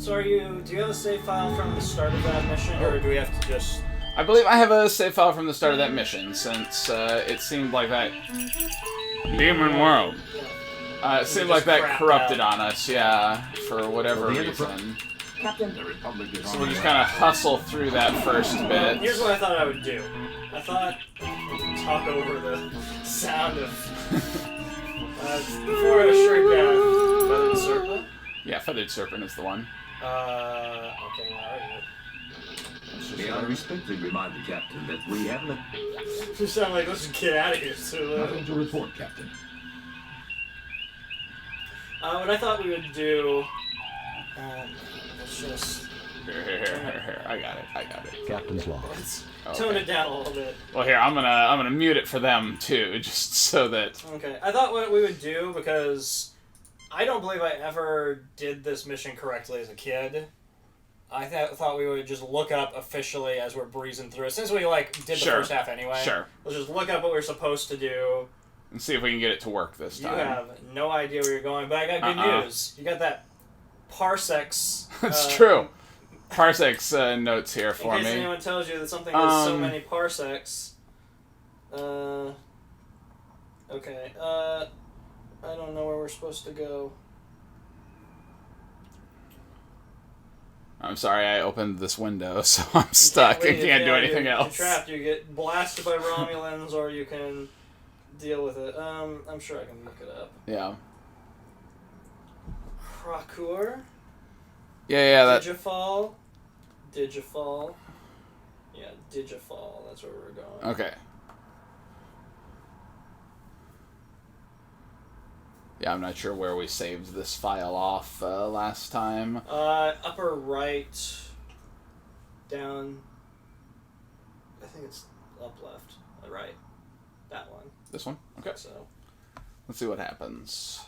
So do you have a save file from the start of that mission, or do we have to just... I believe I have a save file from the start of that mission, since it seemed like that... Demon World. It seemed like that corrupted on us, yeah, for whatever reason. Captain, the Republic is So we'll just kind of hustle through that first bit. Here's what I thought I would do. I thought I'd talk over the sound of... before I shrink down. Feathered Serpent? Yeah, Feathered Serpent is the one. Okay, alright. May I respectfully remind the Captain that we haven't... You sound like, let's just get out of here. So, Nothing to report, Captain. What I thought we would do... let's just... Here. I got it. Captain's log. Let's tone it down a little bit. Well, here, I'm gonna mute it for them, too, just so that... Okay, I thought what we would do, because I don't believe I ever did this mission correctly as a kid. I thought we would just look up officially as we're breezing through it. Since we, did the first half anyway. Sure. Let's just look up what we're supposed to do. And see if we can get it to work this time. You have no idea where you're going, but I got good news. You got that parsecs... That's true. Parsecs notes here for me. In case anyone tells you that something is so many parsecs. Okay. I don't know where we're supposed to go. I'm sorry, I opened this window, so I'm stuck. I can't do anything else. You're trapped. You get blasted by Romulans, or you can deal with it. I'm sure I can look it up. Yeah. Krakur. Yeah, that... Digifall. Yeah, Digifall. That's where we're going. Okay. Yeah, I'm not sure where we saved this file off last time. Upper right. Down. I think it's up left. Right. That one. This one? Okay. So. Let's see what happens.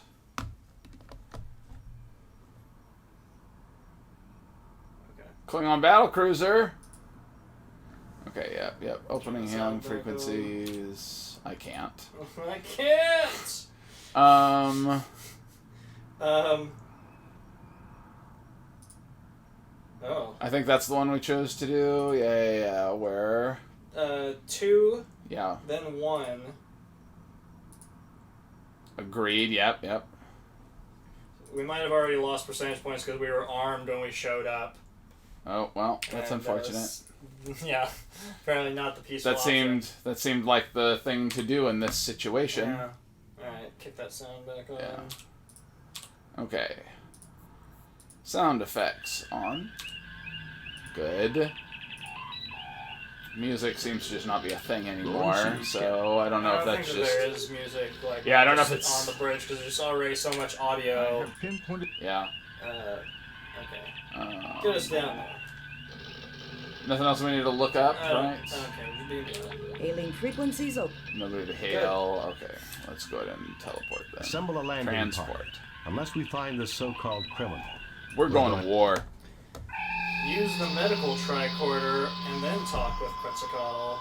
Klingon battlecruiser. Okay, yep. Opening him frequencies. I can't. I can't. Oh. I think that's the one we chose to do. Yeah. Where? 2. Yeah. Then 1. Agreed. Yep. We might have already lost percentage points because we were armed when we showed up. Oh well, that's unfortunate. Yeah, apparently not the peaceful. That seemed like the thing to do in this situation. Yeah. All right, kick that sound back on. Yeah. Okay. Sound effects on. Good. Music seems to just not be a thing anymore, so I don't know if that's just. There is music I don't know if it's on the bridge because there's already so much audio. Yeah. Okay. Get us down there. Nothing else we need to look up, right? Okay, you do that. Hailing frequencies open. Nobody to hail. Okay, let's go ahead and teleport then. Assemble a landing Transport. pod, unless we find this so-called criminal. We're going to war. Use the medical tricorder and then talk with Quetzalcoatl.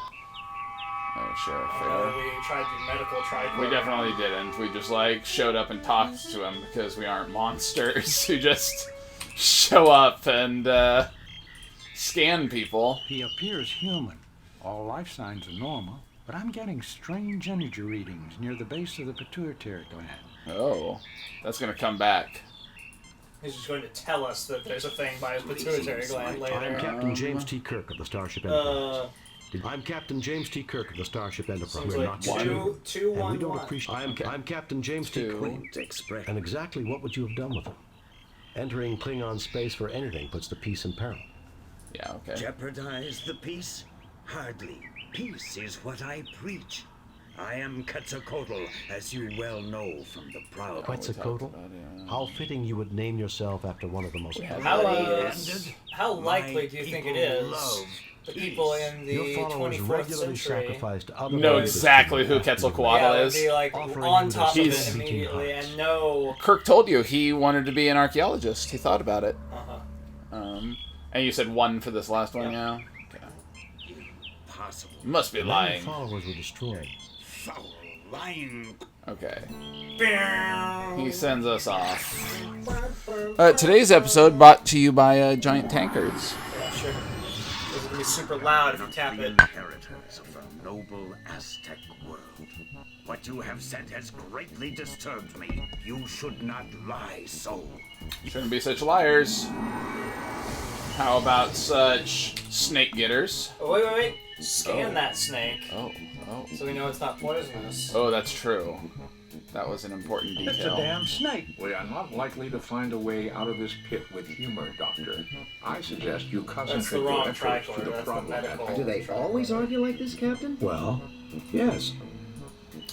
Oh, sure, fair. We tried the medical tricorder. We definitely didn't. We just, showed up and talked to him because we aren't monsters who just show up and, scan people. He appears human. All life signs are normal, but I'm getting strange energy readings near the base of the pituitary gland. Oh, that's going to come back. He's just going to tell us that there's a thing by his pituitary gland later. I'm Captain James T. Kirk of the Starship Enterprise. I'm Captain James T. Kirk of the Starship Enterprise. Seems We're like not two, and one, we don't one. appreciate. I'm Captain James T. Kirk. And exactly what would you have done with him? Entering Klingon space for anything puts the peace in peril. Yeah, okay. Jeopardize the peace? Hardly. Peace is what I preach. I am Quetzalcoatl, as you well know from the proud. Quetzalcoatl? How fitting you would name yourself after one of the most. How likely do you think it is the people in the 24th century know exactly who Quetzalcoatl is? Would be on top of it immediately and know. Kirk told you he wanted to be an archaeologist. He thought about it. And you said 1 for this last one, yeah? Okay. Impossible. Must be lying. Followers were destroyed. Foul, lying. Okay. Bow. He sends us off. Today's episode brought to you by Giant Tankards. Yeah, sure. It's gonna be super loud if you tap The it. inheritors of the noble Aztec world. What you have said has greatly disturbed me. You should not lie so. Shouldn't be such liars. How about such snake getters? Oh, wait. Scan Oh. that snake Oh. so we know it's not poisonous. Oh, that's true. That was an important It's a detail. damn snake. We are not likely to find a way out of this pit with humor, Doctor. I suggest you That's the concentrate your wrong efforts to tricorder. the That's the problem. medical. Do they always argue like this, Captain? Well, yes.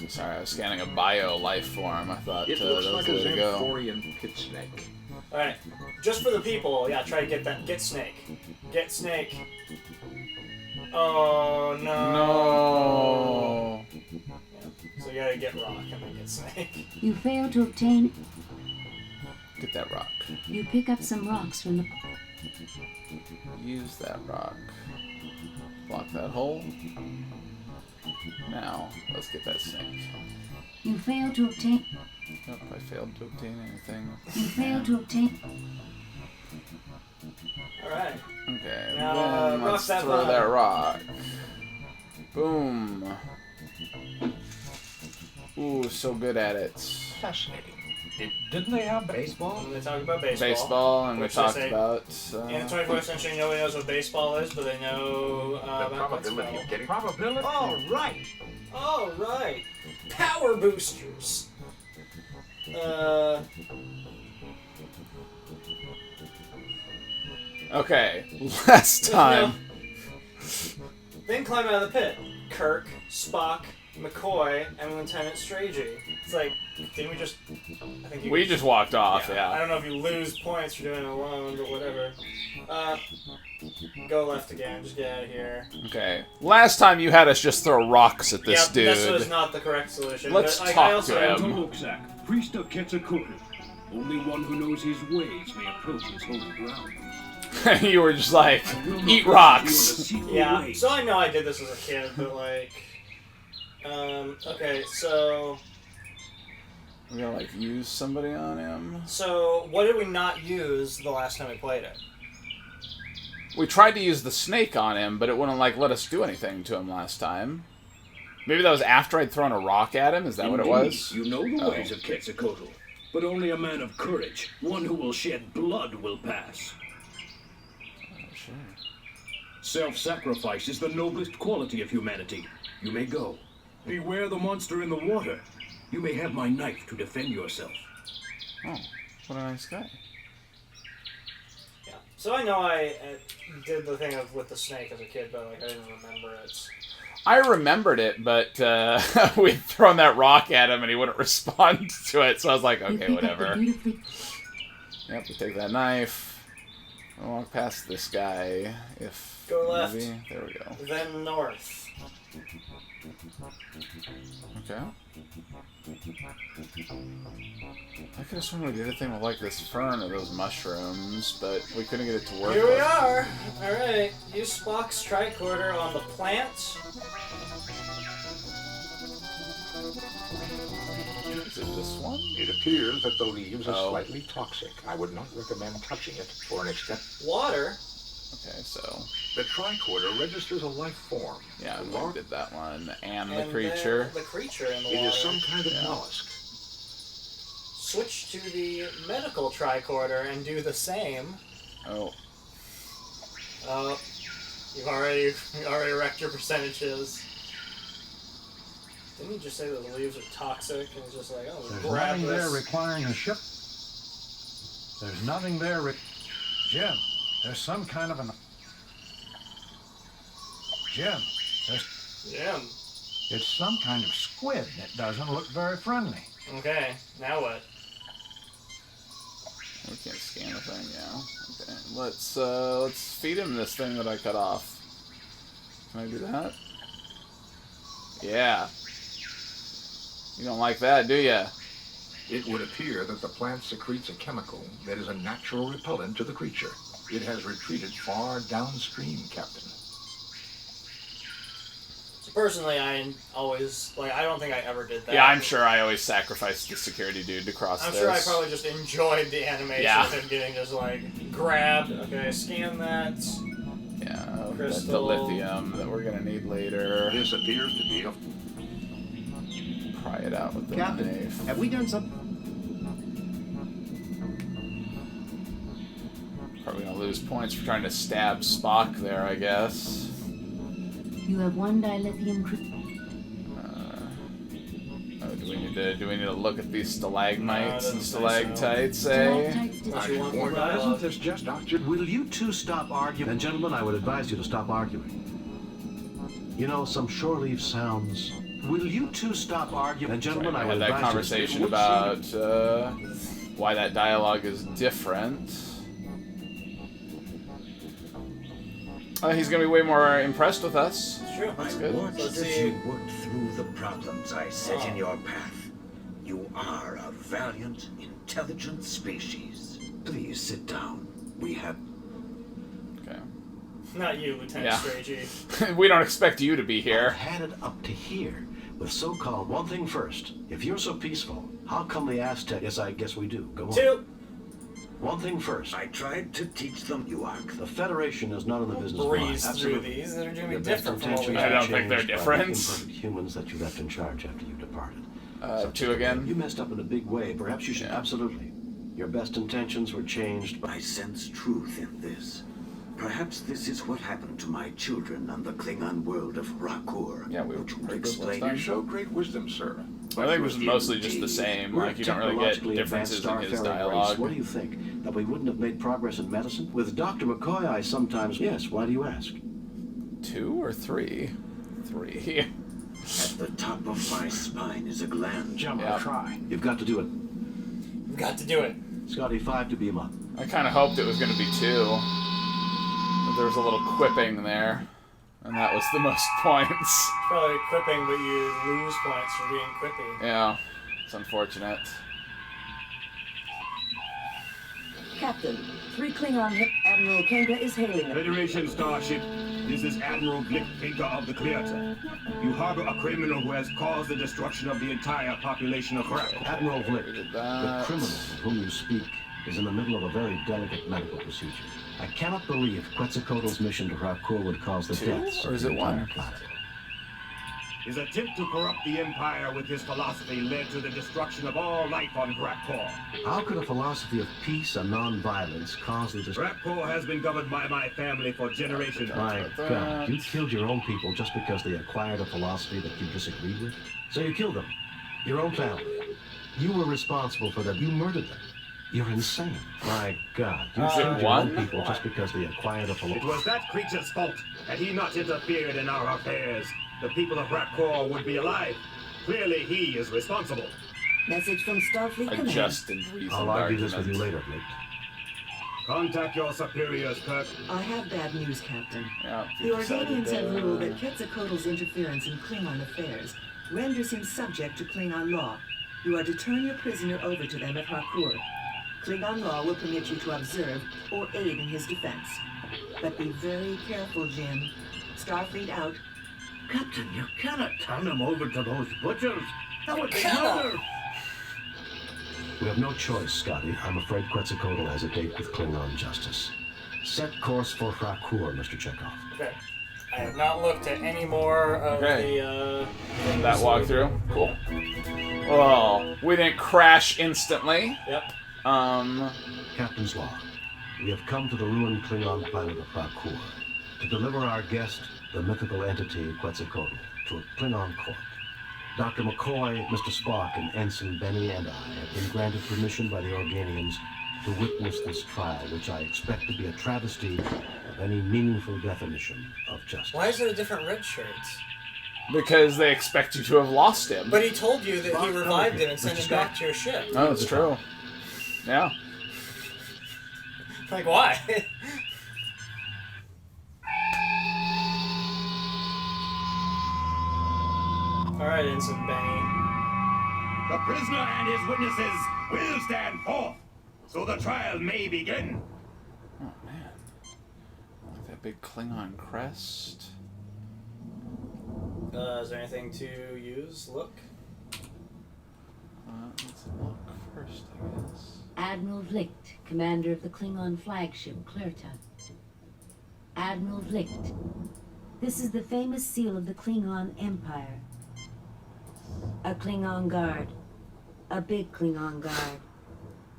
Sorry, I was scanning a bio life form. I thought It that looks was like the a way to go. Xanthorian pit snake. Alright. Just for the people, yeah, try to get that. Get snake. Get snake. Oh, no. No. Yeah. So you gotta get rock and then get snake. You fail to obtain. Get that rock. You pick up some rocks from the. Use that rock. Block that hole. Now, let's get that snake. You fail to obtain. Nope, I failed to obtain anything. You fail to obtain. Alright. Okay, Now, then rock let's that throw bottom. that rock. Boom. Ooh, so good at it. Fascinating. Didn't they have Baseball? And they talk about baseball. Baseball, and we Which they talked say- about... In the 21st century, nobody knows what baseball is, but they know The about probability baseball. of getting... Probability? All right. All right, power boosters. Okay, last time. Then climb out of the pit. Kirk, Spock, McCoy, and Lieutenant Strachey. It's like, didn't we just? I think We just walked off, I yeah. don't know if you lose points for doing it alone, but whatever. Go left again. Just get out of here. Okay. Last time you had us just throw rocks at this Yep, dude. this was not the correct solution. Let's but, like, talk I also, to him. Tolokzak, priest of Quetzalcoatl. Only one who knows his ways may approach his holy ground. You were just like, I will not eat visit rocks. you in the secret Yeah, ways. so I know I did this as a kid, but like, okay, so We gotta like use somebody on him. what did we not use the last time we played it? We tried to use the snake on him, but it wouldn't like let us do anything to him last time. Maybe that was after I'd thrown a rock at him. Is that what it Indeed, was? You know the Oh. ways of Quetzalcoatl, but only a man of courage, one who will shed blood, will pass. Sure. Self-sacrifice is the noblest quality of humanity. You may go. Beware the monster in the water. You may have my knife to defend yourself. Oh, what a nice guy. Yeah. So I know I did the thing with the snake as a kid, but like I didn't remember it. I remembered it, but we'd thrown that rock at him and he wouldn't respond to it, so I was like, You okay, pick up the whatever. beautifully. Yep, we take that knife. I'll walk past this guy. If Go left. maybe. There we go. Then north. Okay. I could have sworn we did a thing with like this fern or those mushrooms, but we couldn't get it to work. Here we are. All right. Use Spock's tricorder on the plant. Is it this one? It appears that the leaves are Oh. slightly toxic. I would not recommend touching it for an extent. Water. Okay, so The tricorder registers a life form. yeah, The we lark- did that one, and the And creature. then the creature in the It water. is some kind of Yeah. mollusk. Switch to the medical tricorder and do the same. Oh, Oh, you already wrecked your percentages. Didn't you just say those leaves are toxic? And it's just like, oh, There's grab nothing there this. requiring a ship. There's nothing there Jim, there's some kind of an... Jim, Yeah. it's some kind of squid that doesn't look very friendly. Okay. Now what? we can't scan the thing. Yeah. Okay. Let's feed him this thing that I cut off. Can I do that? Yeah. You don't like that, do ya? It would appear that the plant secretes a chemical that is a natural repellent to the creature. It has retreated far downstream, Captain. It's a Personally, I always, like, I don't think I ever did that. Yeah, I'm sure I always sacrificed the security dude to cross I'm this. sure I probably just enjoyed the animation of him getting just, like, grabbed. Okay, scan that. Yeah, Crystal. the lithium that we're gonna need later. This appears to be a... Pry it out with the Captain, knife. have we done something? Probably gonna lose points for trying to stab Spock there, I guess. You have 1 dilithium. Oh, do we need to look at these stalagmites and stalactites, So. eh? Stalactites Unless dis- you want more Isn't dialogue. this just Dr. Will you two stop arguing? And gentlemen, I would advise you to stop arguing. You know, some shore leave sounds. Will you two stop arguing? And gentlemen, I We would had that advise conversation you to... about why that dialogue is different. He's gonna be way more impressed with us. It's true. That's I good. watched Let's as see. you worked through the problems I set in Oh. your path. You are a valiant, intelligent species. Please sit down. We have... Okay. Not you, Lieutenant Yeah. Strachey. We don't expect you to be I've here. had it up to here with so-called one thing first. If you're so peaceful, how come the Aztec... Yes, I guess we do. Go on. 2. One thing first. I tried to teach them, Yuak. The Federation is not in the business of lying. Breeze through Absolutely. these. They're doing Your best different from what we intentions I were don't had. think they're changed by the different. imperfect humans that you left in charge after you departed. 2 again. You messed up in a big way. Perhaps you should... Yeah. Absolutely. Your best intentions were changed by... I sense truth in this. Perhaps this is what happened to my children on the Klingon world of Rakur. Yeah, we were Would you pretty good explain last You show great wisdom, sir. I think it was mostly just the same. We're Like, you don't really get technologically differences in advanced his starfaring race. dialogue. What do you think? That we wouldn't have made progress in medicine? With Dr. McCoy, I sometimes... Yes, why do you ask? 2 or 3? 3. At the top of my spine is a gland. Gentlemen, Yeah. try. You've got to do it. We've got to do it. Scotty, 5 to beam up. I kind of hoped it was going to be 2. But there was a little quipping there. And that was the most points. Probably quipping, but you lose points for being quippy. Yeah, it's unfortunate. Captain, 3 Klingon hip Admiral Kenga is hailing them. Federation Starship, this is Admiral Glick Pinker of the Clearta. You harbor a criminal who has caused the destruction of the entire population of Rakur. Admiral Vlick, did the that. criminal of whom you speak is in the middle of a very delicate medical procedure. I cannot believe Quetzalcoatl's mission to Rakur would cause the 2? deaths Or of is the it entire 1? planet. His attempt to corrupt the Empire with his philosophy led to the destruction of all life on Rakur. How could a philosophy of peace and non-violence cause the destruction? Rakur has been governed by my family for generations. My God, you killed your own people just because they acquired a philosophy that you disagreed with? So you killed them. Your own family. You were responsible for them. You murdered them. You're insane. My God, you killed your own people just because they acquired a It philosophy. was that creature's fault. Had he not interfered in our affairs, the people of Rakur would be alive. Clearly, he is responsible. Message from Starfleet A Command. just and reasoned I'll argue this with you argument. later, Blake. Contact your superiors, Kirk. I have bad news, Captain. Yeah, The you decided, Organians have ruled that Quetzalcoatl's interference in Klingon affairs renders him subject to Klingon law. You are to turn your prisoner over to them at Rakur. Klingon law will permit you to observe or aid in his defense. But be very careful, Jim. Starfleet out. Captain, you cannot turn him over to those butchers. That would be murder. We have no choice, Scotty. I'm afraid Quetzalcoatl has a date with Klingon justice. Set course for Rakur, Mr. Chekhov. Okay. I have not looked at any more of Okay. the, That walkthrough. Cool. Well, we didn't crash instantly. Yep. Captain's log. We have come to the ruined Klingon planet of Rakur to deliver our guest, the mythical entity Quetzalcoatl, to a Klingon court. Dr. McCoy, Mr. Spock, and Ensign Benny and I have been granted permission by the Organians to witness this trial, which I expect to be a travesty of any meaningful definition of justice. Why is there a different red shirts? Because they expect you to have lost him. But he told you that he Spock, revived okay. him and sent Mr. him back Spock. to your ship. Oh, that's true. Yeah. Like, why? Alright, Ensign Benny. The prisoner and his witnesses will stand forth, so the trial may begin. Oh, man. Look at that big Klingon crest. Is there anything to use? Look. Let's look first, I guess. Admiral Vlicht, commander of the Klingon flagship, Klirta. Admiral Vlicht. This is the famous seal of the Klingon Empire. A Klingon guard. A big Klingon guard.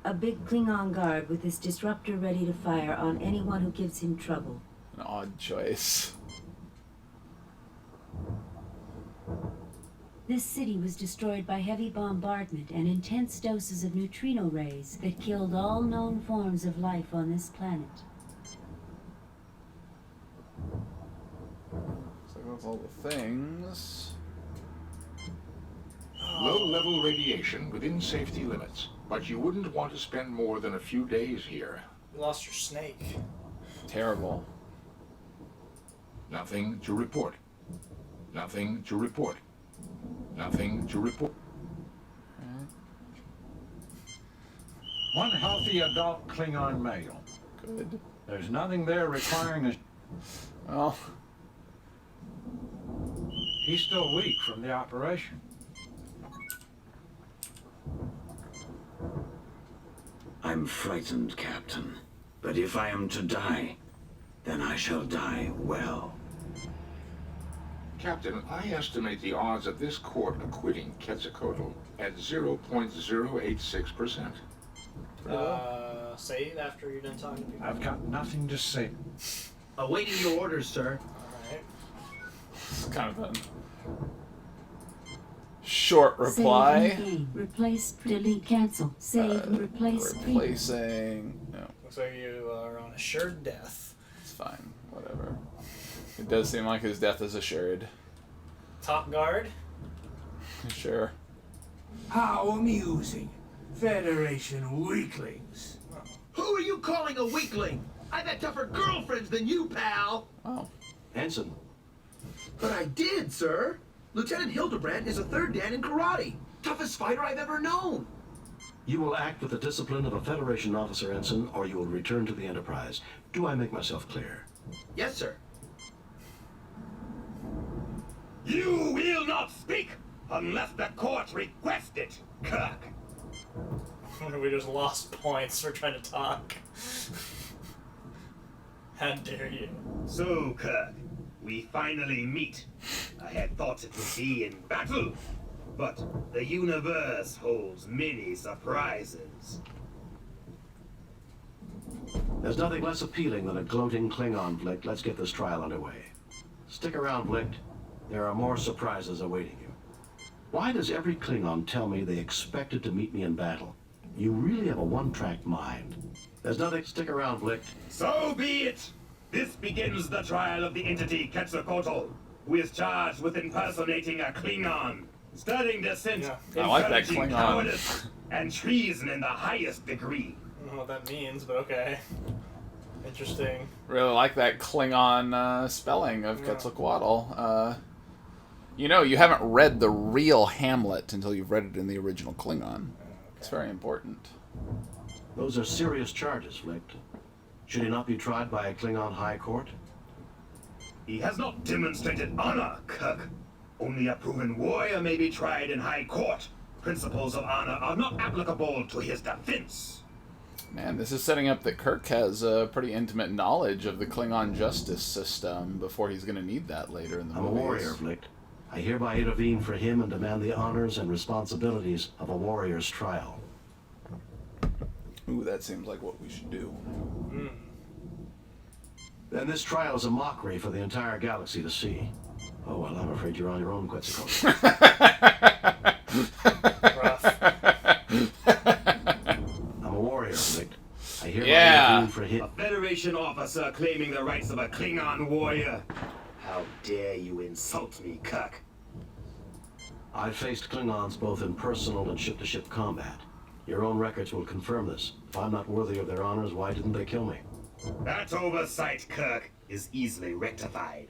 A big Klingon guard with his disruptor ready to fire on anyone who gives him trouble. An odd choice. This city was destroyed by heavy bombardment and intense doses of neutrino rays that killed all known forms of life on this planet. So that's all the things. Low-level radiation within safety limits, but you wouldn't want to spend more than a few days here. You lost your snake. Terrible. Nothing to report. Nothing to report. Nothing to report. One healthy adult Klingon male. Good. There's nothing there requiring a... Well, He's still weak from the operation. I'm frightened, Captain. But if I am to die, then I shall die well. Captain, I estimate the odds of this court acquitting Quetzalcoatl at 0.086%. Save after you're done talking to people. I've got nothing to say. Awaiting your orders, sir. Alright. it's kind of a short reply. Save game. Replace, delete, cancel. Save, replace, preview. Replacing. No, Looks like you are on assured death. it's fine. Whatever. It does seem like his death is assured. Top guard. Sure. How amusing. Federation weaklings. Who are you calling a weakling? I've had tougher girlfriends than you, pal. Oh. Ensign, But I did, sir. Lieutenant Hildebrand is a third dan in karate. Toughest fighter I've ever known. you will act with the discipline of a Federation officer, Ensign, or you will return to the Enterprise. Do I make myself clear? Yes, sir. You will not speak unless the court requests it, Kirk. We just lost points for trying to talk. How dare you? So, Kirk, we finally meet. I had thought it would be in battle, but the universe holds many surprises. There's nothing less appealing than a gloating Klingon, Vlicht. Let's get this trial underway. Stick around, Vlicht. There are more surprises awaiting you. Why does every Klingon tell me they expected to meet me in battle? You really have a one-track mind. There's nothing. Stick around, Vlicht. So be it! This begins the trial of the entity Quetzalcoatl, who is charged with impersonating a Klingon, stirring dissent, I like that encouraging Klingon. cowardice, and treason in the highest degree. I don't know what that means, but okay. Interesting. Really like that Klingon spelling of Quetzalcoatl. You know, you haven't read the real Hamlet until you've read it in the original Klingon. It's very important. Those are serious charges, Vlicht. Should he not be tried by a Klingon High Court? He has not demonstrated honor, Kirk. Only a proven warrior may be tried in high court. Principles of honor are not applicable to his defense. Man, this is setting up that Kirk has a pretty intimate knowledge of the Klingon justice system before he's going to need that later in the I'm movies. a warrior, Vlicht. I hereby intervene for him and demand the honors and responsibilities of a warrior's trial. Ooh, that seems like what we should do. Then this trial is a mockery for the entire galaxy to see. Oh, well, I'm afraid you're on your own, Quetzalcoatl. I'm a warrior, Vlicht. I hereby intervene for him. A Federation officer claiming the rights of a Klingon warrior. How dare you insult me, Kirk? I've faced Klingons both in personal and ship-to-ship combat. Your own records will confirm this. If I'm not worthy of their honors, why didn't they kill me? That oversight, Kirk, is easily rectified.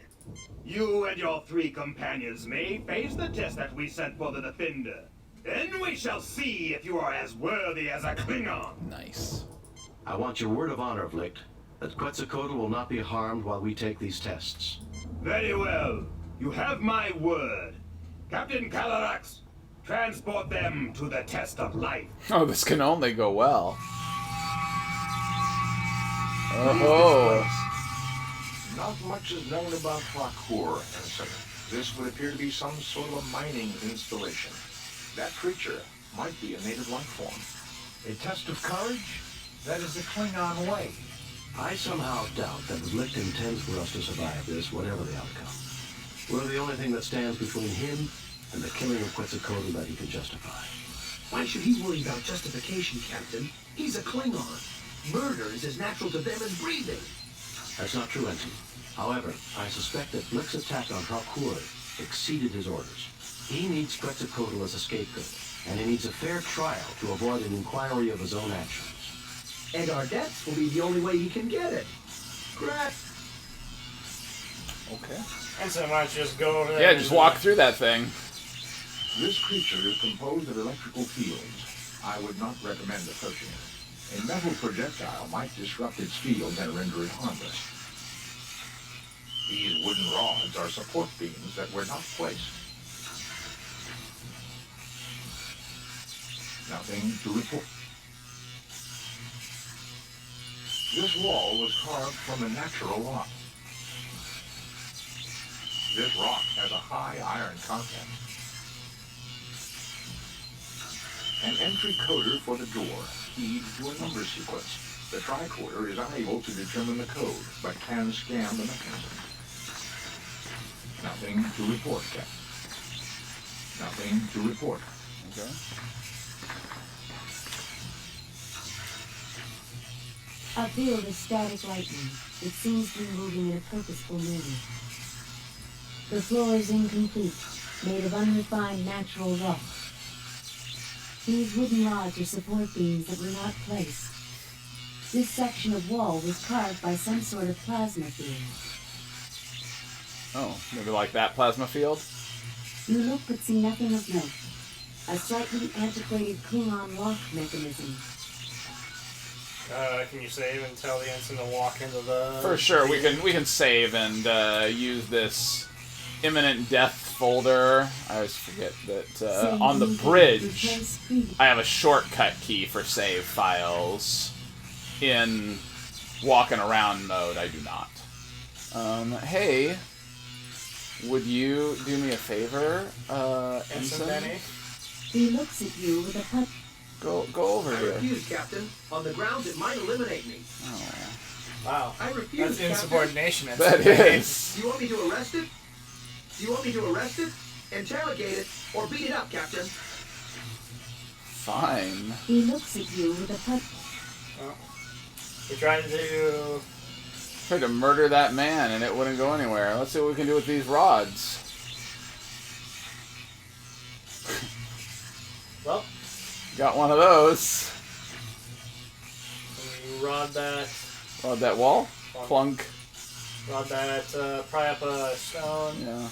You and your 3 companions may face the test that we sent for the Defender. Then we shall see if you are as worthy as a Klingon. Nice. I want your word of honor, Vlicht, that Quetzalcoatl will not be harmed while we take these tests. Very well. You have my word. Captain Calarax, transport them to the test of life. Oh, this can only go well. Oh. Not much is known about Frakur, Ensign. This would appear to be some sort of a mining installation. That creature might be a native life form. A test of courage? That is the Klingon way. I somehow doubt that Licht intends for us to survive this, whatever the outcome. We're the only thing that stands between him and the killing of Quetzalcoatl that he can justify. Why should he worry about justification, Captain? He's a Klingon. Murder is as natural to them as breathing. That's not true, Ensign. However, I suspect that Blick's attack on Harcourt exceeded his orders. He needs Quetzalcoatl as a scapegoat, and he needs a fair trial to avoid an inquiry of his own actions. And our deaths will be the only way he can get it. Correct. Okay. And so why don't you just go over there? Yeah, just walk through that thing. This creature is composed of electrical fields. I would not recommend approaching it. A metal projectile might disrupt its fields and render it harmless. These wooden rods are support beams that were not placed. Nothing to report. This wall was carved from a natural rock. This rock has a high iron content. An entry coder for the door, keyed to a number sequence. The tricorder is unable to determine the code, but can scan the mechanism. Nothing to report, Captain. Nothing to report. Okay. A field of static lightning. It seems to be moving in a purposeful manner. The floor is incomplete, made of unrefined natural rock. These wooden rods are support beams that were not placed. This section of wall was carved by some sort of plasma field. Oh, maybe like that plasma field? You look but see nothing of note. A slightly antiquated Klingon lock mechanism. Can you save and tell the ensign to walk into the... For sure, we can save and use this imminent death folder. I always forget that on the bridge, I have a shortcut key for save files. In walking around mode, I do not. Hey, would you do me a favor, Ensign? Benny? He looks at you with a put. Go over I here. refuse, Captain. On the grounds it might eliminate me. Oh. Wow. I refuse, That's Captain. insubordination. That is. Do you want me to arrest it? Do you want me to arrest it, interrogate it, or beat it up, Captain? Fine. He looks at you with a put. Well, we're trying to... Tried to murder that man and it wouldn't go anywhere. Let's see what we can do with these rods. Well, got one of those. Can you rod that... Rod that wall? Clunk. Rod that, pry up a stone. Yeah.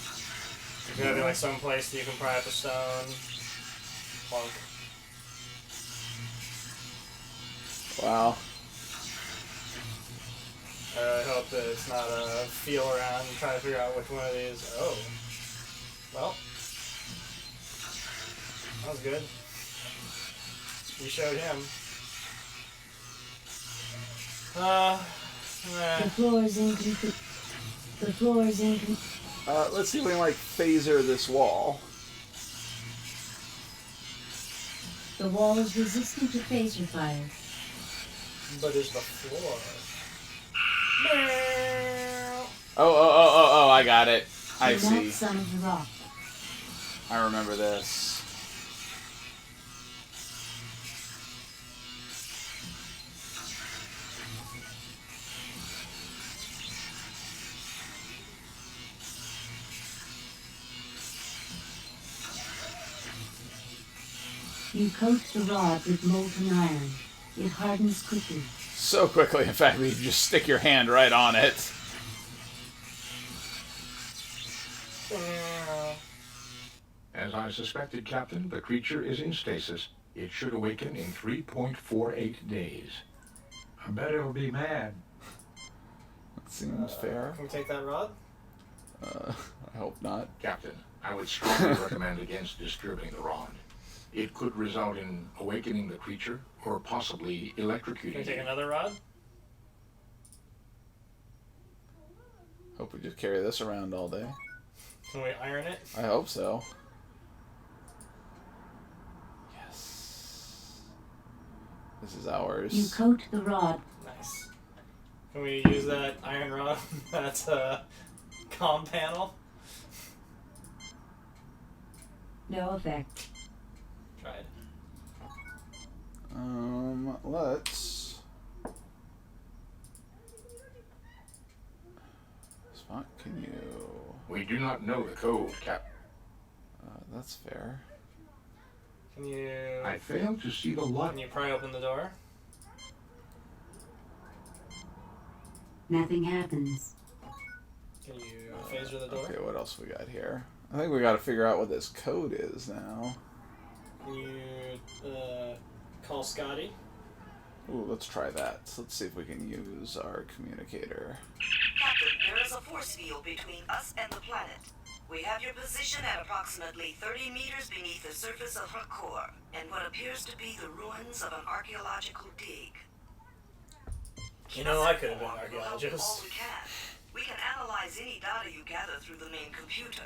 There's gotta be like some place that you can pry up a stone. Clunk. Wow. I hope that it's not a feel around and try to figure out which one of these. Oh. Well. That was good. You showed him. The floor is incomplete. The floor is incomplete. Let's see if we can, like, phaser this wall. The wall is resistant to phaser fire. But is the floor? Oh, I got it. I The see. melt son of the rock. I remember this. You coat the rod with molten iron. It hardens quickly. So quickly, in fact, you just stick your hand right on it. As I suspected, Captain, the creature is in stasis. It should awaken in 3.48 days. I bet it'll be mad. That seems fair. Can we take that rod? I hope not. Captain, I would strongly recommend against disturbing the rod. It could result in awakening the creature, or possibly electrocuting Can we take it. another rod? Hope we just carry this around all day. Can we iron it? I hope so. Yes. This is ours. You coat the rod. Nice. Can we use that iron rod? That's a comm panel. No effect. Tried. Let's... Spot, can you... We do not know the code, Cap. That's fair. Can you... I fail to see the lock. Can you pry open the door? Nothing happens. Can you phaser the door? Okay, what else we got here? I think we got to figure out what this code is now. Can you call Scotty? Ooh, let's try that. So let's see if we can use our communicator. Captain, there is a force field between us and the planet. We have your position at approximately 30 meters beneath the surface of Rakor, and what appears to be the ruins of an archaeological dig. You know, I could have been an We'll help you all archaeologist. we can. We can analyze any data you gather through the main computer.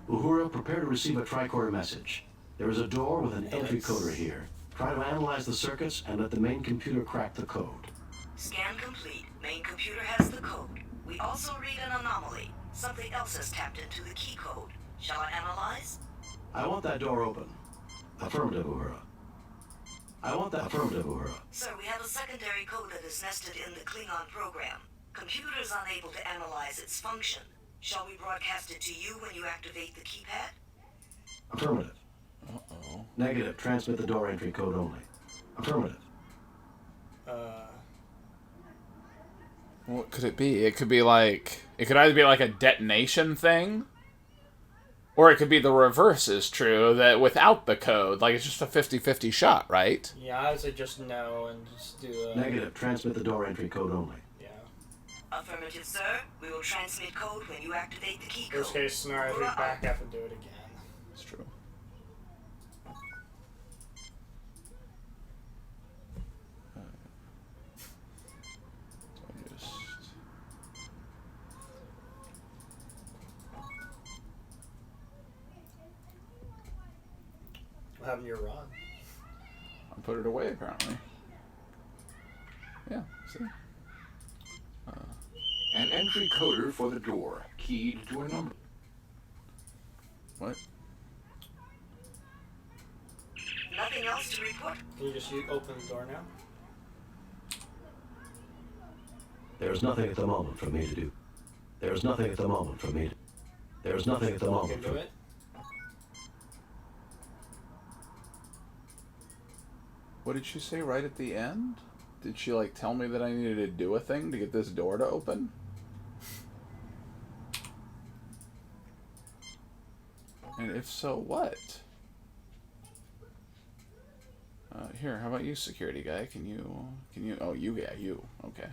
Uhura, prepare to receive a tricorder message. There is a door with an entry coder here. Try to analyze the circuits and let the main computer crack the code. Scan complete. Main computer has the code. We also read an anomaly. Something else has tapped into the key code. Shall I analyze? I want that door open. Affirmative, Uhura. I want that affirmative, Uhura. Sir, we have a secondary code that is nested in the Klingon program. Computer is unable to analyze its function. Shall we broadcast it to you when you activate the keypad? Affirmative. Uh-oh. Negative. Transmit the door entry code only. Affirmative. What could it be? It could be like... It could either be like a detonation thing, or it could be the reverse is true, that without the code, like it's just a 50-50 shot, right? Yeah, I would say just no and just do the... Negative. Transmit the door entry code only. Yeah. Affirmative, sir. We will transmit code when you activate the key code. Worst case scenario, we back up and do it again. It's true. What happened to your rod? I put it away, apparently. Yeah, see? An entry coder for the door, keyed to a number. What? Nothing else to report? Can you just open the door now? There is nothing at the moment for me to do. There is nothing at the moment for me to... There is nothing at the moment Can for do me. it? What did she say right at the end? Did she, like, tell me that I needed to do a thing to get this door to open? And if so, what? Here, how about you, security guy? Can you... Oh, you, yeah, you. Okay.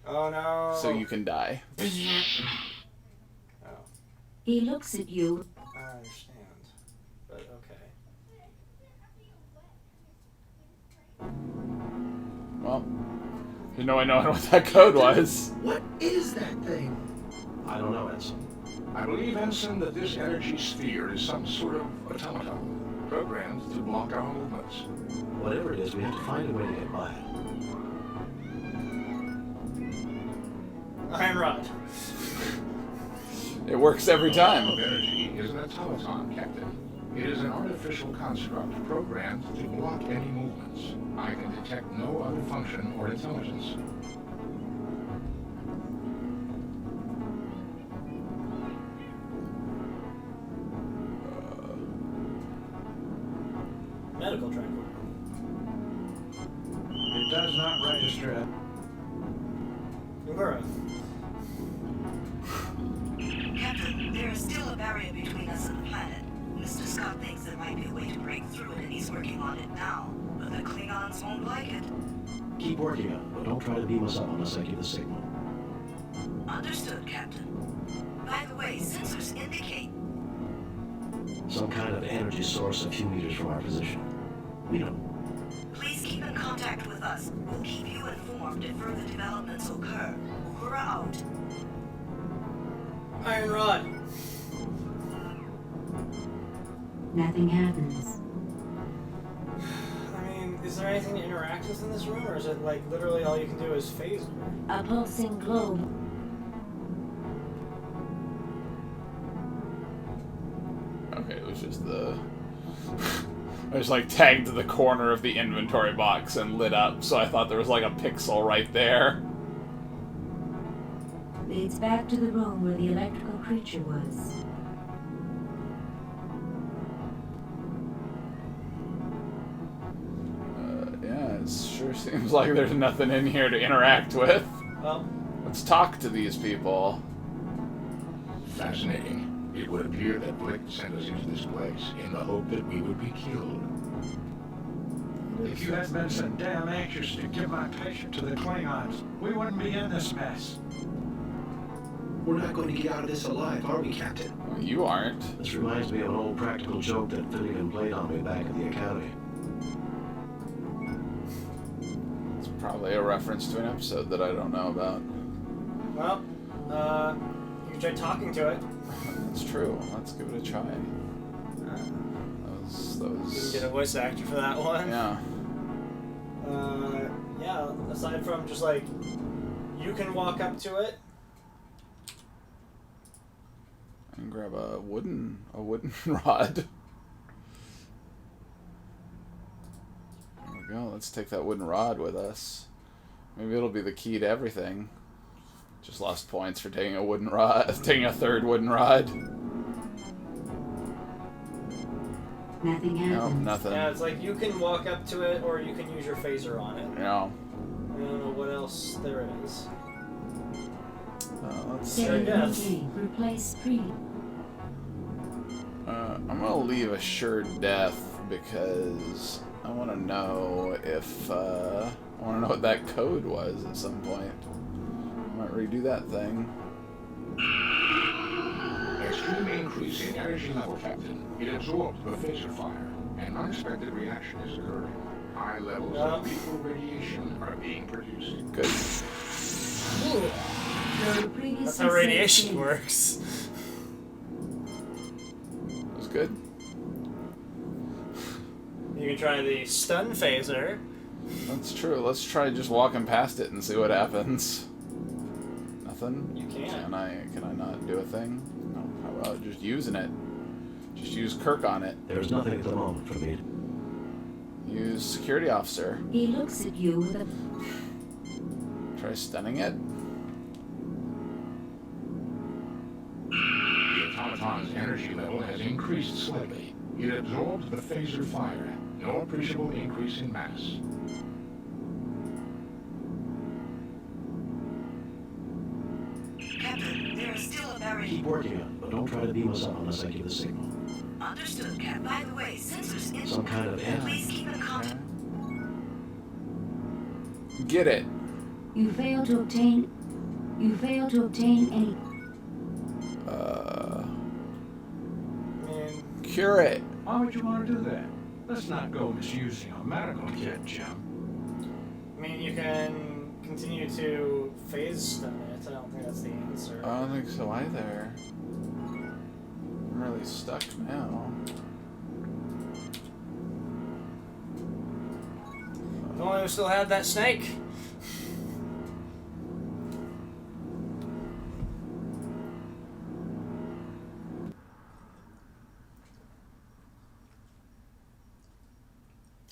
Oh, no. So you can die. Oh, He looks at you. I understand. But okay. Well, didn't know I know what that code was. What is that thing? I don't know, Ensign. I believe, Ensign, that this energy sphere is some sort of automaton, programmed to block our movements. Whatever it is, we have to find a way to get by it. Iron rod. It works every time. Of energy is an automaton, Captain. It is an artificial construct programmed to block any movements. I can detect no other function or intelligence. Medical tranquil. It does not register. Uhura. Captain, there is still a barrier between us and the planet. Mr. Scott thinks there might be a way to break through it, and he's working on it now. But the Klingons won't like it. Keep working on it, but don't try to beam us up unless I give the signal. Understood, Captain. by the way, sensors indicate... Some kind of energy source a few meters from our position. We don't. Please keep in contact with us. We'll keep you informed if further developments occur. Uhura out. Iron Rod. Nothing happens. I mean, is there anything to interact with in this room, or is it like literally all you can do is phase them? A pulsing globe. Okay, it was just the... I was like tagged to the corner of the inventory box and lit up, so I thought there was like a pixel right there. Leads back to the room where the electrical creature was. Yeah, it sure seems like there's nothing in here to interact with. Well, let's talk to these people. Fascinating. It would appear that Blick sent us into this place in the hope that we would be killed. If you hadn't been so damn anxious to give my patient to the Klingons, we wouldn't be in this mess. We're not going to get out of this alive, are we, Captain? Well, you aren't. This reminds me of an old practical joke that Finnegan played on me back at the academy. It's probably a reference to an episode that I don't know about. Well, you can try talking to it. That's true. Let's give it a try. You can get a voice actor for that one. Yeah. Yeah, aside from just like, you can walk up to it. And grab a wooden rod. There we go. Let's take that wooden rod with us. Maybe it'll be the key to everything. Just lost points for taking a wooden rod, taking a third wooden rod. Nothing happens. No, nothing. Yeah, it's like you can walk up to it, or you can use your phaser on it. Yeah. I don't know what else there is. Let's Save guess. game. Replace pre. I'm gonna leave assured death because I want to know if I want to know what that code was at some point. I might redo that thing. Extreme increase in energy level, Captain. It absorbed the phaser fire. An unexpected reaction is occurring. High levels of lethal radiation are being produced. Good. That's how radiation works. That was good. You can try the stun phaser. That's true. Let's try just walking past it and see what happens. Nothing? You can. Can I not do a thing? No. How about just using it? Just use Kirk on it. There's nothing at the moment for me. Use security officer. He looks at you with a... Try stunning it. The automaton's energy level has increased slightly. It absorbed the phaser fire. No appreciable increase in mass. Captain, there is still a barrier. Keep working on it, but don't try to beam us up unless I give the signal. Understood, Cap. By the way, sensors in... Some kind of Please keep in contact. Get it. You fail to obtain any... Cure it. Why would you want to do that? Let's not go misusing a medical kit, Jim. I mean, you can continue to phase stun it. I don't think that's the answer. I don't think so either. I'm really stuck now. If only we still had that snake.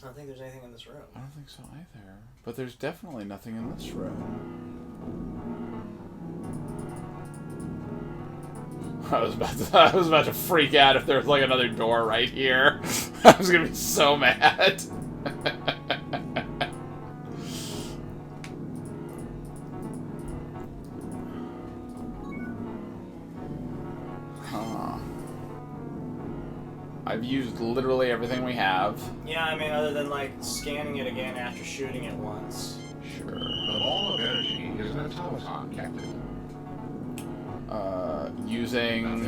I don't think there's anything in this room. I don't think so either. But there's definitely nothing in this room. I was about to freak out if there was like another door right here. I was gonna be so mad. I've used literally everything we have. Yeah, I mean, other than like scanning it again after shooting it once. Sure. The ball of energy is an automaton, Captain. using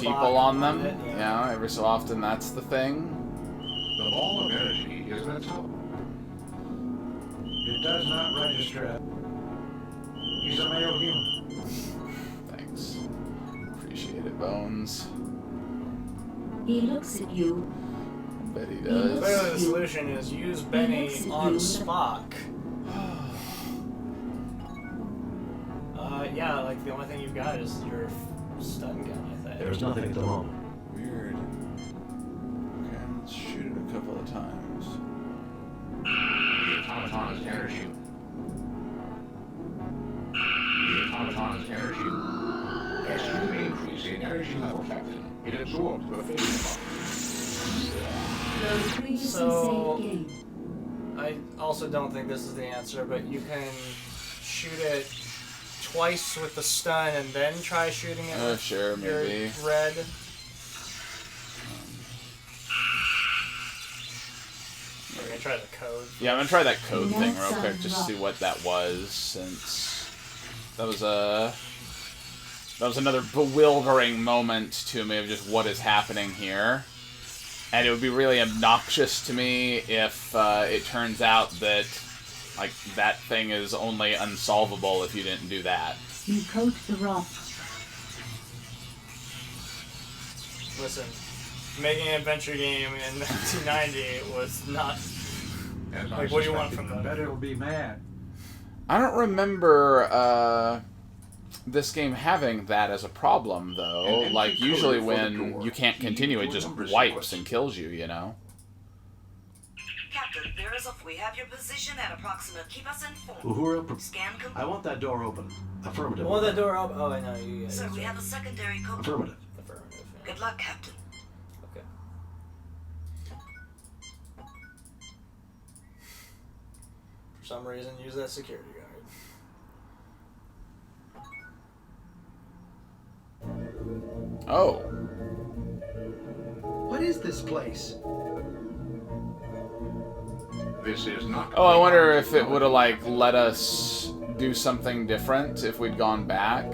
people on them. Yeah, every so often that's the thing. The ball of energy is at top. It does not register. He's a male human. Thanks. Appreciate it, Bones. He looks at you. I bet he does. Clearly the solution is use Benny on Spock. Yeah, like the only thing you've got is your stun gun, I think. There's nothing at the moment. Weird. Okay, let's shoot it a couple of times. The automaton's energy. The automaton's energy. As you increase the energy level, Captain, it absorbs the phase. So, I also don't think this is the answer, but you can shoot it twice with the stun and then try shooting it with sure, your maybe. red. We're gonna try the code. Yeah, I'm gonna try that code thing real quick, just to see what that was, since that was another bewildering moment to me of just what is happening here. And it would be really obnoxious to me if it turns out that like that thing is only unsolvable if you didn't do that. You coat the rock. Listen, making an adventure game in 1990 was not like, what do you want from them? I bet it'll be mad. I don't remember this game having that as a problem, though. Like, usually when you can't continue, it just wipes and kills you, you know? Captain, we have your position at approximate. Keep us informed. Uhura, Scan complete. I want that door open. Affirmative. I want that door open. Oh, I know you guys. Sir, we have a secondary code. Affirmative. Affirmative. Yeah. Good luck, Captain. Okay. For some reason, use that security guard. Oh. What is this place? This is not. Oh, I wonder if it would have, like, let us do something different if we'd gone back.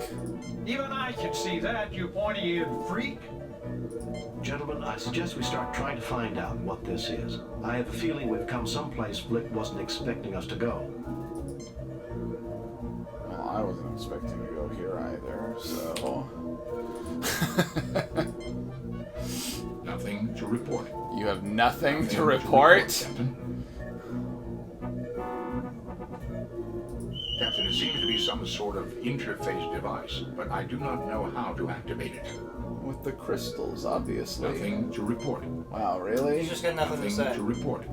Even I can see that, you pointy-eared freak. Gentlemen, I suggest we start trying to find out what this is. I have a feeling we've come someplace Flick wasn't expecting us to go. Well, I wasn't expecting to go here either, so... Nothing to report. You have nothing to report? Captain, it seems to be some sort of interface device, but I do not know how to activate it. With the crystals, obviously. Nothing to report. Wow, really? You just got nothing to say. To report.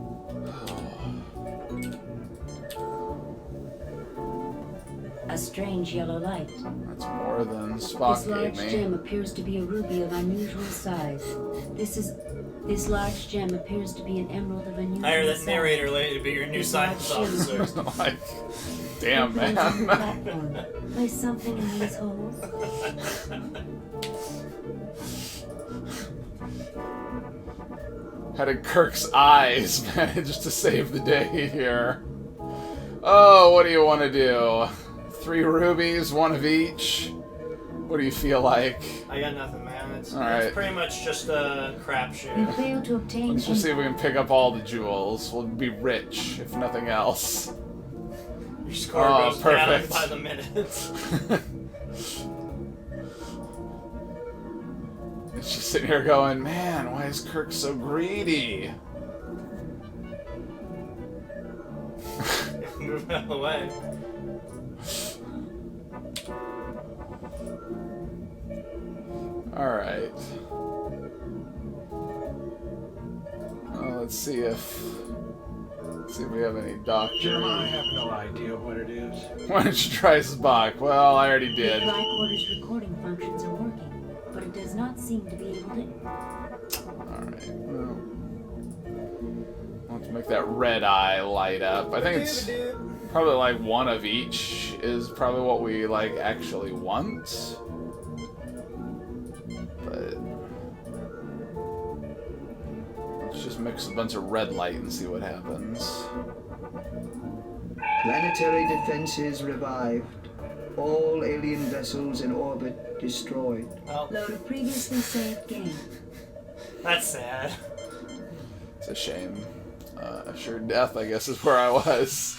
A strange yellow light. That's more than Spock This large gave me. gem appears to be a ruby of unusual size. This large gem appears to be an emerald of unusual size. Hire that narrator lady to be your new science officer. Like, damn, man. Place something in these holes. Had in Kirk's eyes managed to save the day here. Oh, what do you want to do? 3 rubies, 1 of each? What do you feel like? I got nothing, man. It's pretty much just a crapshoot. You fail to obtain. Let's just see if we can pick up all the jewels. We'll be rich, if nothing else. Your score goes down by the minute. It's just sitting here going, man, why is Kirk so greedy? Move out of the way. Alright. Well, let's see if we have any doctor. Jim, I have no idea what it is. Why don't you try Spock? Well, I already The did. tricorder's recording functions are working, but it does not seem to be able to. Alright, well. Let's make that red eye light up. I think it's probably like 1 of each is probably what we like actually want. But let's just mix a bunch of red light and see what happens. Planetary defenses revived. All alien vessels in orbit destroyed. Oh. Load a previously saved game. That's sad. It's a shame. Assured death, I guess, is where I was.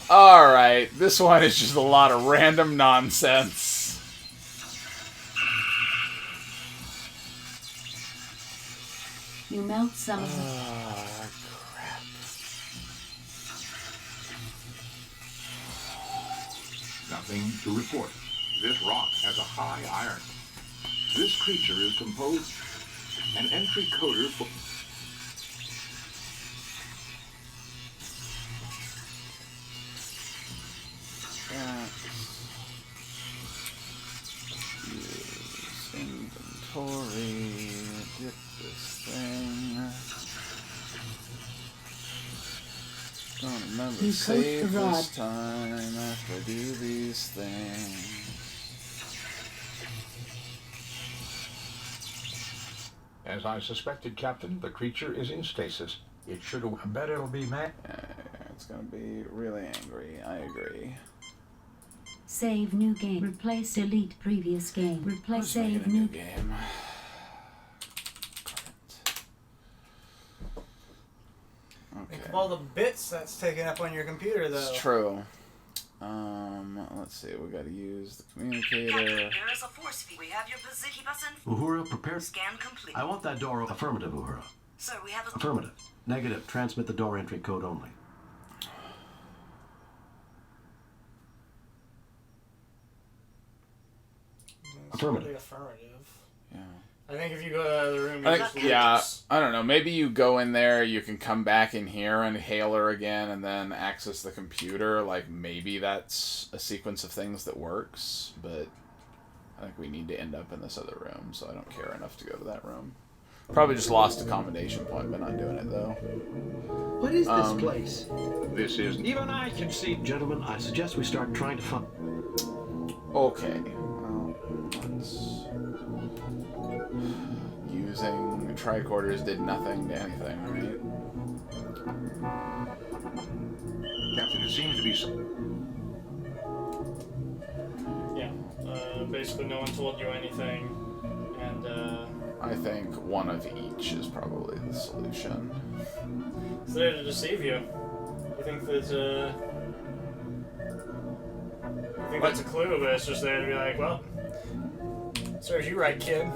Alright, this one is just a lot of random nonsense. You melt some of the... crap. Nothing to report. This rock has a high iron. This creature is composed an entry coder for... Use inventory. Get this thing. Don't remember You save coat the rod. this time after I do these things. As I suspected, Captain, the creature is in stasis. It should have... I bet it'll be mad. It's gonna be really angry. I agree. Save new game. Replace delete previous game. Replace save new game. Think of all the bits that's taken up on your computer, though. It's true. Let's see. We gotta use the communicator. Captain, there is a force field. We have your position. Keep us in. Uhura, prepare. Scan complete. I want that door. Affirmative, Uhura. Sir, we have a... Affirmative. Negative. Transmit the door entry code only. Affirmative. Really affirmative. Yeah. I think if you go out of the room, you I just think, yeah, lose. I don't know. Maybe you go in there, you can come back in here and hail her again, and then access the computer. Like, maybe that's a sequence of things that works, but I think we need to end up in this other room, so I don't care enough to go to that room. Probably just lost a combination point by not doing it, though. What is this place? This is... Even I can see. Gentlemen, I suggest we start trying to find... Okay. Well, let's... Using tricorders did nothing to anything, right? Captain, it seems to be some... Yeah. Basically, no one told you anything, and I think one of each is probably the solution. it's there to deceive you. You think that you think that's a clue, but it's just there to be like, well, serves you right, kid.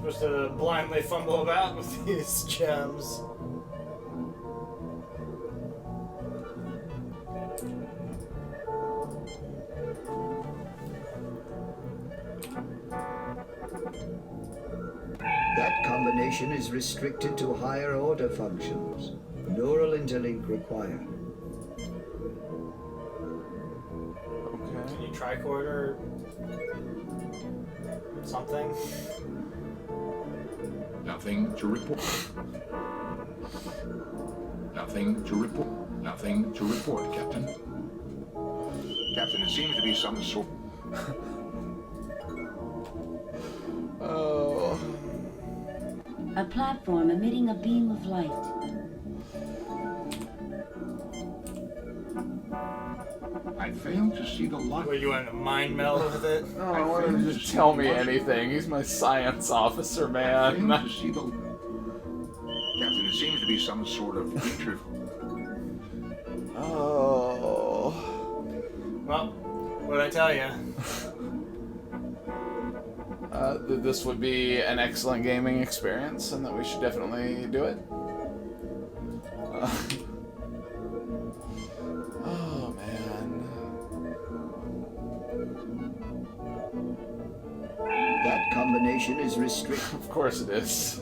You're supposed to blindly fumble about with these gems. That combination is restricted to higher order functions. Neural interlink required. Okay. Can you tricorder something? Nothing to report. Nothing to report. Nothing to report, Captain. Captain, it seems to be some sort... Oh. A platform emitting a beam of light. I failed to see the light. What, you want to mind meld with it? Oh, I want him to just tell me anything. He's my science officer, I man. failed to see the... Captain, it seems to be some sort of feature. Oh. Well, what'd I tell you? That this would be an excellent gaming experience, and that we should definitely do it. Oh, man. That combination is restricted. Of course it is.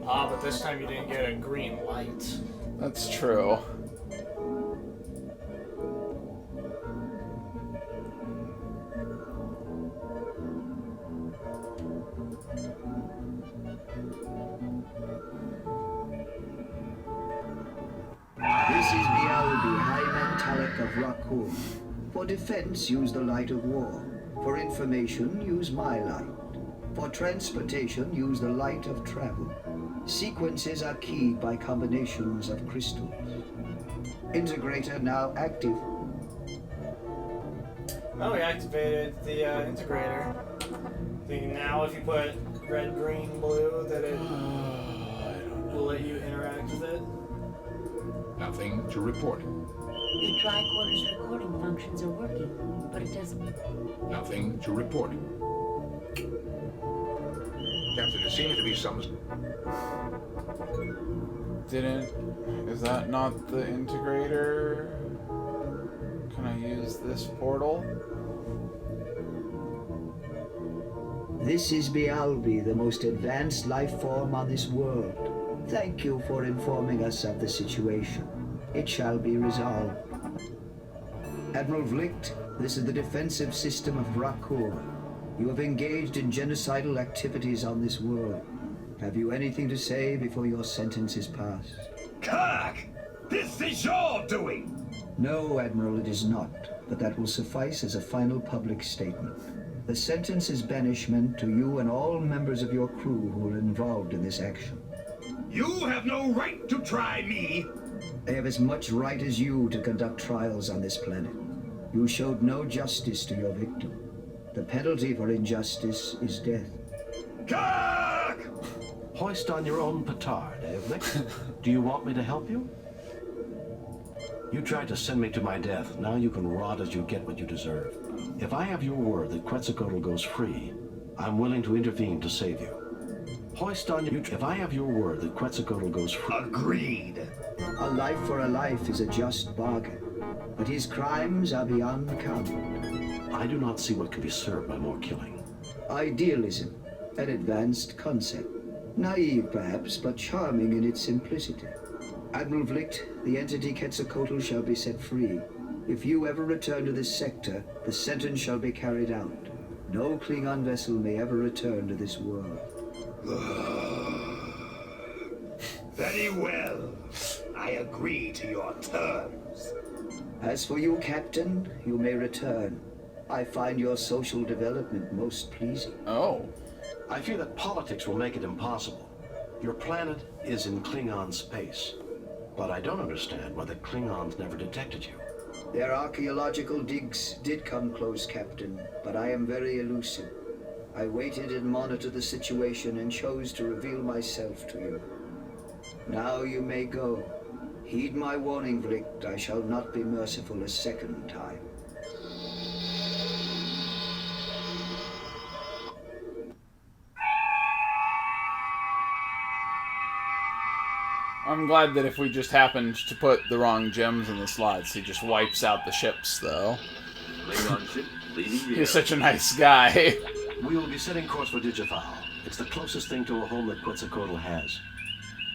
Ah, but this time you didn't get a green light. That's true. This is the Albu High Mentalic of Rakur. For defense, use the light of war. For information, use my light. For transportation, use the light of travel. Sequences are keyed by combinations of crystals. Integrator now active. Oh, we activated the integrator. Thinking now if you put red, green, blue, that it will let you interact with it. Nothing to report. The tricorder's recording functions are working, but it doesn't. Nothing to report. Captain, it seems to be some... Is that not the integrator? Can I use this portal? This is Bialbi, the most advanced life form on this world. Thank you for informing us of the situation. It shall be resolved. Admiral Vlicht, this is the defensive system of Rakur. You have engaged in genocidal activities on this world. Have you anything to say before your sentence is passed? Kirk! This is your doing! No, Admiral, it is not. But that will suffice as a final public statement. The sentence is banishment to you and all members of your crew who were involved in this action. You have no right to try me! I have as much right as you to conduct trials on this planet. You showed no justice to your victim. The penalty for injustice is death. Kirk! Hoist on your own petard, eh, Vlicht? Do you want me to help you? You tried to send me to my death. Now you can rot as you get what you deserve. If I have your word that Quetzalcoatl goes free, I'm willing to intervene to save you. Hoist on you. If I have your word that Quetzalcoatl goes free... Agreed. A life for a life is a just bargain, but his crimes are beyond count. I do not see what can be served by more killing. Idealism, an advanced concept. Naive, perhaps, but charming in its simplicity. Admiral Vlicht, the entity Quetzalcoatl shall be set free. If you ever return to this sector, the sentence shall be carried out. No Klingon vessel may ever return to this world. Very well. I agree to your terms. As for you, Captain, you may return. I find your social development most pleasing. Oh. I fear that politics will make it impossible. Your planet is in Klingon space. But I don't understand why the Klingons never detected you. Their archaeological digs did come close, Captain, but I am very elusive. I waited and monitored the situation and chose to reveal myself to you. Now you may go. Heed my warning, Vlicht. I shall not be merciful a second time. I'm glad that if we just happened to put the wrong gems in the slots, he just wipes out the ships, though. He's such a nice guy. We will be setting course for Digifal. It's the closest thing to a home that Quetzalcoatl has.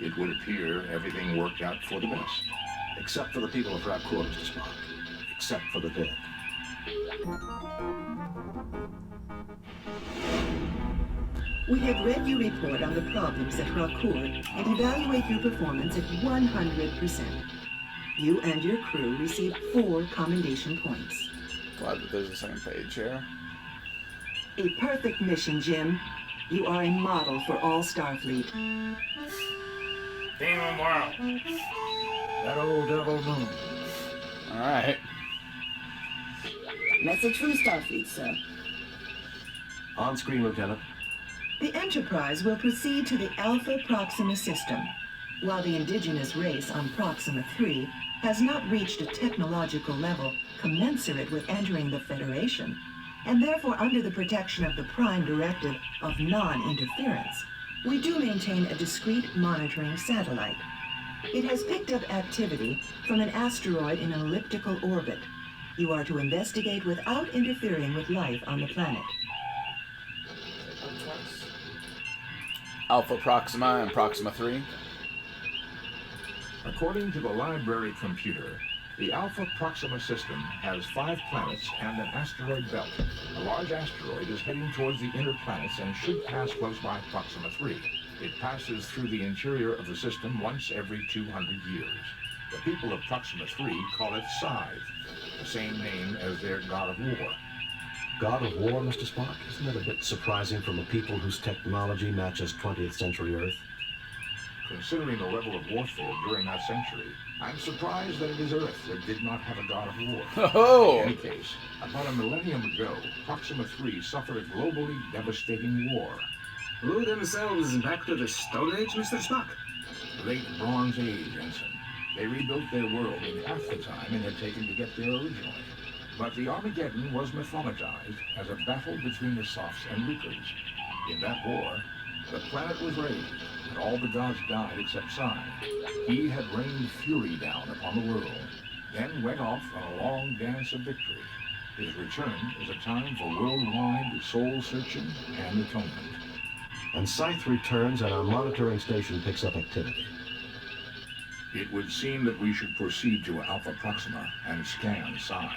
It would appear everything worked out for the best. Except for the people of Rakur, Mr. Spock. Except for the dead. We have read your report on the problems at Rakur and evaluate your performance at 100%. You and your crew received 4 commendation points. Glad that there's a second page here. A perfect mission, Jim. You are a model for all Starfleet. Demon World. That old double moon. Alright. Message from Starfleet, sir. On screen, Lieutenant. The Enterprise will proceed to the Alpha Proxima system. While the indigenous race on Proxima 3 has not reached a technological level commensurate with entering the Federation, and therefore under the protection of the Prime Directive of non-interference, we do maintain a discrete monitoring satellite. It has picked up activity from an asteroid in an elliptical orbit. You are to investigate without interfering with life on the planet. Alpha Proxima and Proxima 3. According to the library computer, the Alpha Proxima system has 5 planets and an asteroid belt. A large asteroid is heading towards the inner planets and should pass close by Proxima 3. It passes through the interior of the system once every 200 years. The people of Proxima 3 call it Scythe, the same name as their god of war. God of War, Mr. Spock? Isn't that a bit surprising from a people whose technology matches 20th century Earth? Considering the level of warfare during that century, I'm surprised that it is Earth that did not have a god of war. Oh. In any case, about a millennium ago, Proxima 3 suffered a globally devastating war. Blew themselves back to the Stone Age, Mr. Spock? Late Bronze Age, Ensign. They rebuilt their world in half the time it had taken to get there originally. But the Armageddon was mythologized as a battle between the Softs and Lucas. In that war, the planet was raised, and all the gods died except Psi. He had rained fury down upon the world, then went off on a long dance of victory. His return is a time for worldwide soul-searching and atonement. And Scythe returns and our monitoring station picks up activity. It would seem that we should proceed to Alpha Proxima and scan Psi.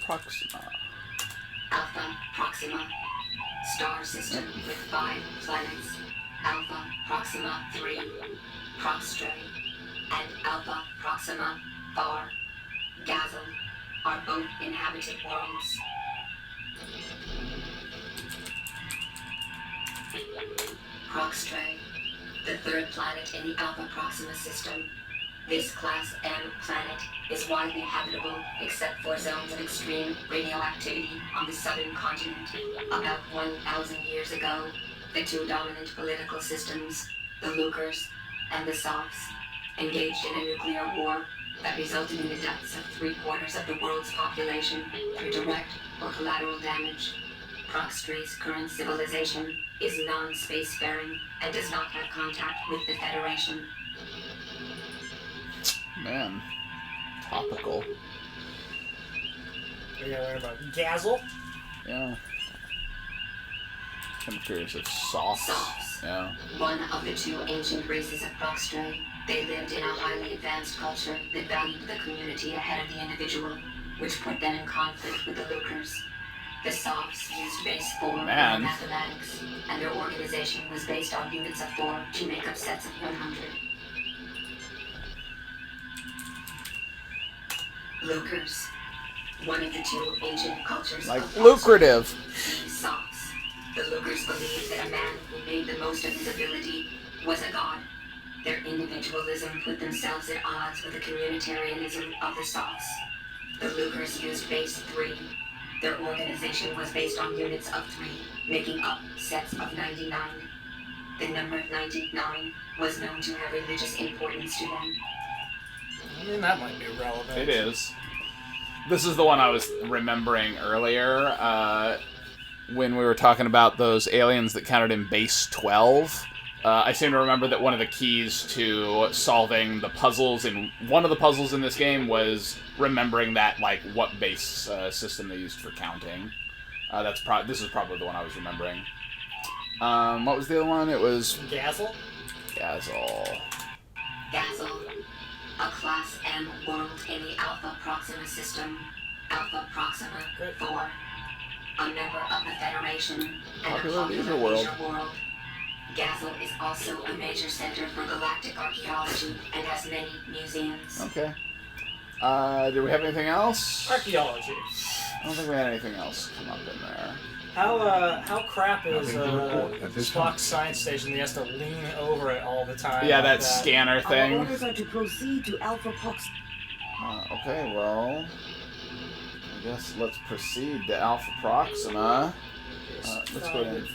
Proxima. Alpha Proxima. Star system with 5 planets. Alpha Proxima 3, Proxtra, and Alpha Proxima 4, Gazelle, are both inhabited worlds. Proxtra, the 3rd planet in the Alpha Proxima system. This Class M planet is widely habitable except for zones of extreme radioactivity on the southern continent. About 1,000 years ago, the 2 dominant political systems, the Lucers and the Softs, engaged in a nuclear war that resulted in the deaths of 3/4 of the world's population through direct or collateral damage. Proxtra's current civilization is non-spacefaring and does not have contact with the Federation. Man, topical. We gotta learn about Gazelle. Yeah. I'm curious if Softs. Yeah. One of the 2 ancient races of Proxtra. They lived in a highly advanced culture that valued the community ahead of the individual, which put them in conflict with the Lucers. The Softs used base 4 in mathematics, and their organization was based on units of 4 to make up sets of 100. Lucers, one of the 2 ancient cultures Like of lucrative. the Softs. The Lucers believed that a man who made the most of his ability was a god. Their individualism put themselves at odds with the communitarianism of the Softs. The Lucers used base 3. Their organization was based on units of 3, making up sets of 99. The number 99 was known to have religious importance to them. I mean, that might be relevant. It is. This is the one I was remembering earlier, when we were talking about those aliens that counted in base 12. I seem to remember that one of the keys to solving the puzzles one of the puzzles in this game was remembering that, like, what base system they used for counting. This is probably the one I was remembering. What was the other one? It was Gazelle. Gazelle. Gazelle, a Class M world in the Alpha Proxima system. Alpha Proxima 4, a member of the Federation and Popular a popular leisure world. leisure world. Gazelle is also a major center for galactic archaeology and has many museums. Okay. Do we have anything else? Archaeology. I don't think we had anything else come up in there. How crap is Nothing to report at this Spock's science station? He has to lean over it all the time. Yeah, like that scanner thing. Our orders are to proceed to Alpha Proxima. Okay, well, I guess let's proceed to Alpha Proxima. Let's go ahead and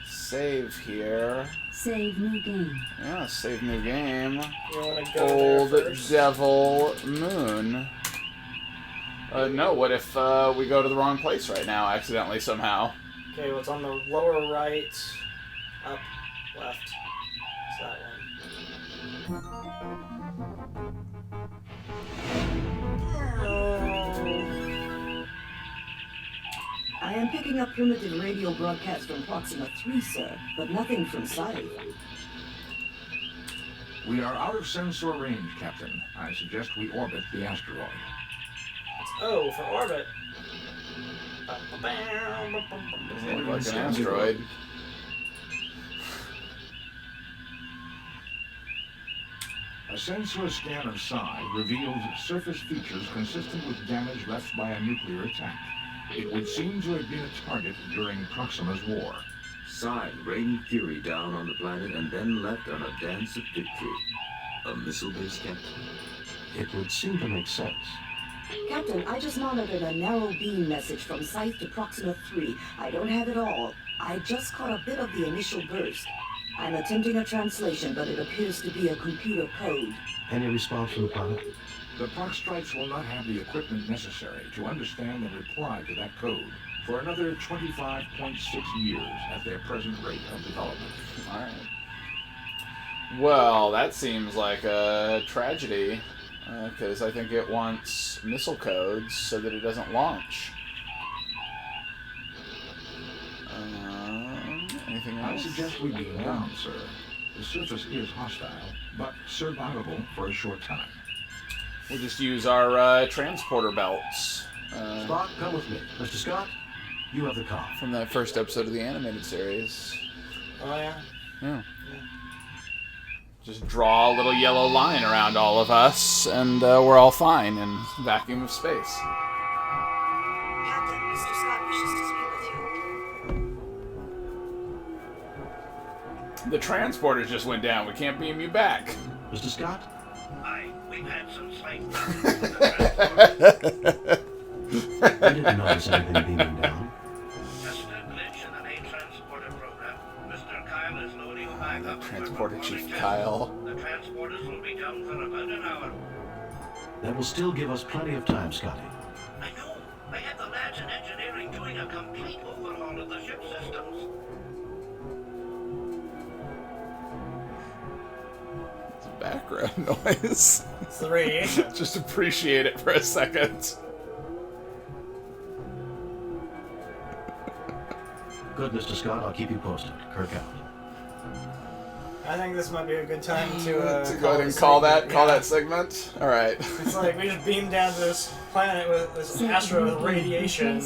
save here. Save new game. Yeah, save new game. You wanna go Old there first? Devil Moon. No, what if we go to the wrong place right now, accidentally, somehow? Okay, what's on the lower right? Up, left. It's that one. I am picking up primitive radio broadcasts from Proxima 3, sir, but nothing from Scythe. We are out of sensor range, Captain. I suggest we orbit the asteroid. Oh, for orbit. Doesn't look like an asteroid. A sensor scan of Psi reveals surface features consistent with damage left by a nuclear attack. It would seem to have been a target during Proxima's war. Psi rained fury down on the planet and then left on a dance of victory. A missile-based captain? It would seem to make sense. Captain, I just monitored a narrow beam message from Scythe to Proxima 3. I don't have it all. I just caught a bit of the initial burst. I'm attempting a translation, but it appears to be a computer code. Any response from the planet? The Prox strikes will not have the equipment necessary to understand and reply to that code for another 25.6 years at their present rate of development. All right. Well, that seems like a tragedy, because I think it wants missile codes so that it doesn't launch. Anything else? I suggest we beam down, sir. The surface is hostile, but survivable for a short time. We'll just use our transporter belts. Scott, come with me. Mr. Scott, you have the car. From that first episode of the animated series. Oh, yeah? Yeah. Just draw a little yellow line around all of us, and we're all fine in vacuum of space. Captain, Mr. Scott wishes to speak with you. The transporters just went down. We can't beam you back. Mr. Scott? We've had some slight I didn't notice anything beaming down. Just a glitch in the main transporter program. Mr. Kyle is loading back up. Transporter Chief Kyle. The transporters will be down for about an hour. That will still give us plenty of time, Scotty. I know. I had the lads in engineering doing a complete overhaul of the ship systems. Background noise. It's the radiation. Just appreciate it for a second. Good, Mr. Scott. I'll keep you posted. Kirk out. I think this might be a good time to go ahead and call that segment. All right. It's like we just beamed down to this planet with this asteroid with radiation.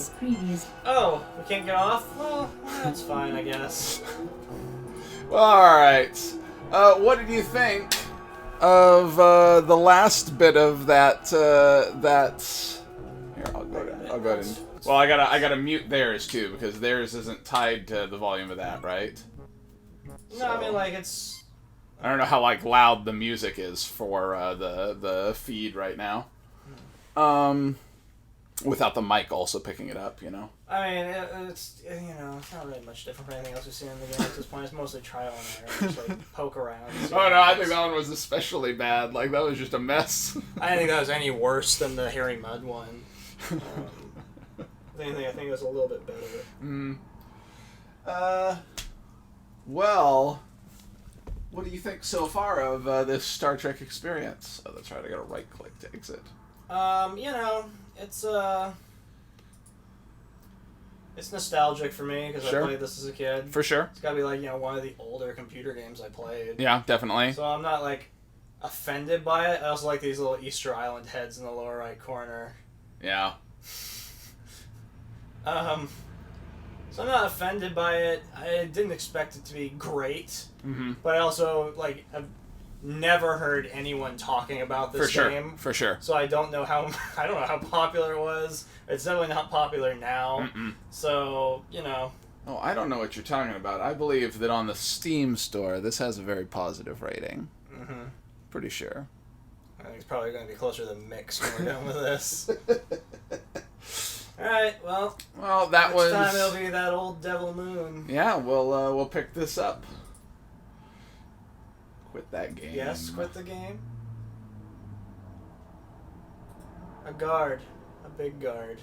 Oh, we can't get off? Well, that's fine, I guess. All right. What did you think of the last bit of that? Here, I'll go ahead and. Well, I gotta mute theirs too because theirs isn't tied to the volume of that, right? No, I mean like it's. I don't know how loud the music is for the feed right now. Without the mic also picking it up, you know. I mean, it's it's not really much different from anything else we've seen in the game at this point. It's mostly trial and error, just like poke around. Oh no, I think that one was especially bad. Like that was just a mess. I didn't think that was any worse than the Harry Mudd one. I think it was a little bit better. Well, what do you think so far of this Star Trek experience? Oh, that's right. I got to right click to exit. It's nostalgic for me because I played this as a kid. For sure. It's got to be like one of the older computer games I played. Yeah, definitely. So I'm not like offended by it. I also like these little Easter Island heads in the lower right corner. Yeah. So I'm not offended by it. I didn't expect it to be great, but I also I've never heard anyone talking about this game. For sure. So I don't know how popular it was. It's definitely not popular now. So Oh, I don't know what you're talking about. I believe that on the Steam store, this has a very positive rating. Pretty sure. I think it's probably going to be closer to the mix when we're done with this. Alright, well, that was... Next time it'll be that old Devil Moon. Yeah, we'll pick this up. Quit that game. Yes, quit the game. A guard. A big guard.